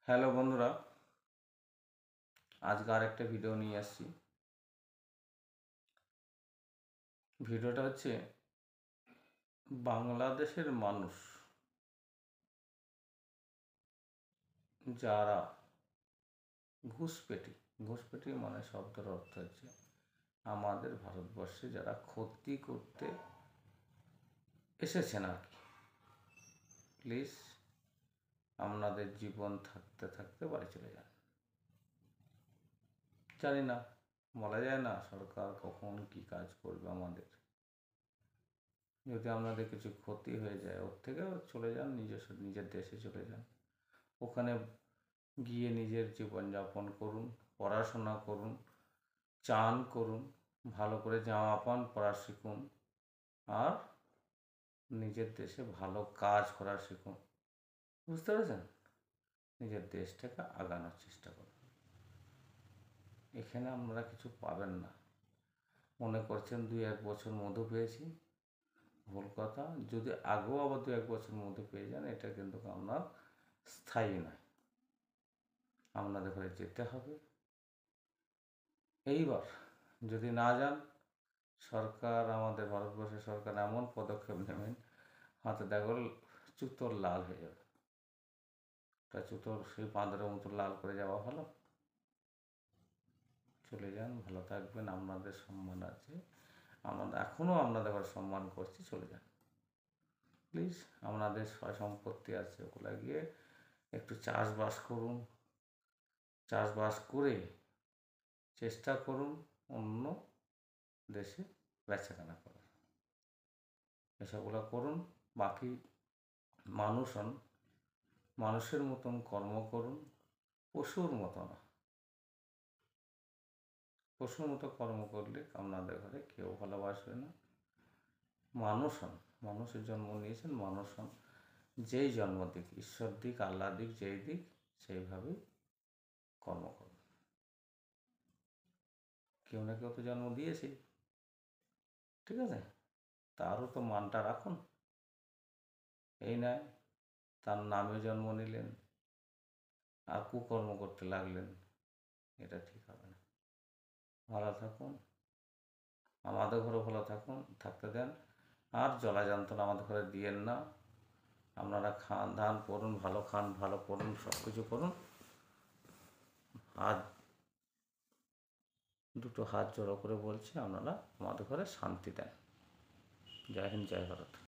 Hello বন্ধুরা, আজকে আরেকটা ভিডিও নিয়ে আসছি। ভিডিওটা হচ্ছে বাংলাদেশের মানুষ যারা ঘুষপেটি মানে শব্দের অর্থ হচ্ছে আমাদের ভারতবর্ষে যারা ক্ষতি করতে এসেছেন আর কি। প্লিজ আপনাদের জীবন থাকতে থাকতে বাড়ি চলে যান। জানি না, বলা যায় না সরকার কখন কি কাজ করবে আমাদের। যদি আপনাদের কিছু ক্ষতি হয়ে যায় ওর থেকেও চলে যান, নিজের দেশে চলে যান। ওখানে গিয়ে নিজের জীবনযাপন করুন, পড়াশোনা করুন, চান করুন, ভালো করে জামা পান, পড়া শিখুন, আর নিজের দেশে ভালো কাজ করা শিখুন। বুঝতে পেরেছেন? নিজের দেশটাকে আগানোর চেষ্টা করুন। এখানে আপনারা কিছু পাবেন না। মনে করছেন 2-1 বছর মধু পেয়েছি, ভুল কথা। যদি আগেও আবার 2-1 বছর মধু পেয়ে যান, এটা কিন্তু আপনার স্থায়ী নয়। আপনাদের ঘরে যেতে হবে। এইবার যদি না যান, সরকার, আমাদের ভারতবর্ষের সরকার এমন পদক্ষেপ নেবেন, হাতে দেখো চুতোর লাল হয়ে যাবে। তা চুতোর সেই বাঁদরের মতো লাল করে যাওয়া ভালো? চলে যান, ভালো থাকবেন, আপনাদের সম্মান আছে। আমরা এখনও আপনাদের ঘরে সম্মান করছি, চলে যান প্লিজ। আপনাদের সয় সম্পত্তি আছে, ওগুলো গিয়ে একটু চাষবাস করুন। চাষবাস করে চেষ্টা করুন অন্য দেশে বেচাকেনা করার। এসবগুলো করুন। বাকি মানুষ হন, মানুষের মতন কর্ম করুন, পশুর মতো না। পশুর মতো কর্ম করলে আপনাদের ঘরে কেউ ভালোবাসবে না। মানুষ হন, মানুষের জন্ম নিয়েছেন, মানুষ হন। যেই জন্ম দিক, ঈশ্বর দিক, আল্লাহ দিক, যেই দিক, সেইভাবেই কর্ম করুন। কেউ না কেউ তো জন্ম দিয়েছে, ঠিক আছে? তারও তো মানটা রাখুন। এই নয় তার নামে জন্ম নিলেন আর কুকর্ম করতে লাগলেন, এটা ঠিক হবে না। ভালো থাকুন, আমাদের ঘরে ভালো থাকুন, থাকতে দেন। আর জ্বালা যন্ত্রণা আমাদের ঘরে দিয়েন না। আপনারা খান, ধান করুন, ভালো খান, ভালো পড়ুন, সব কিছু করুন। হাত দুটো হাত জড়ো করে বলছি, আপনারা আমাদের ঘরে শান্তি দেন। জয় হিন্দ, জয় ভারত।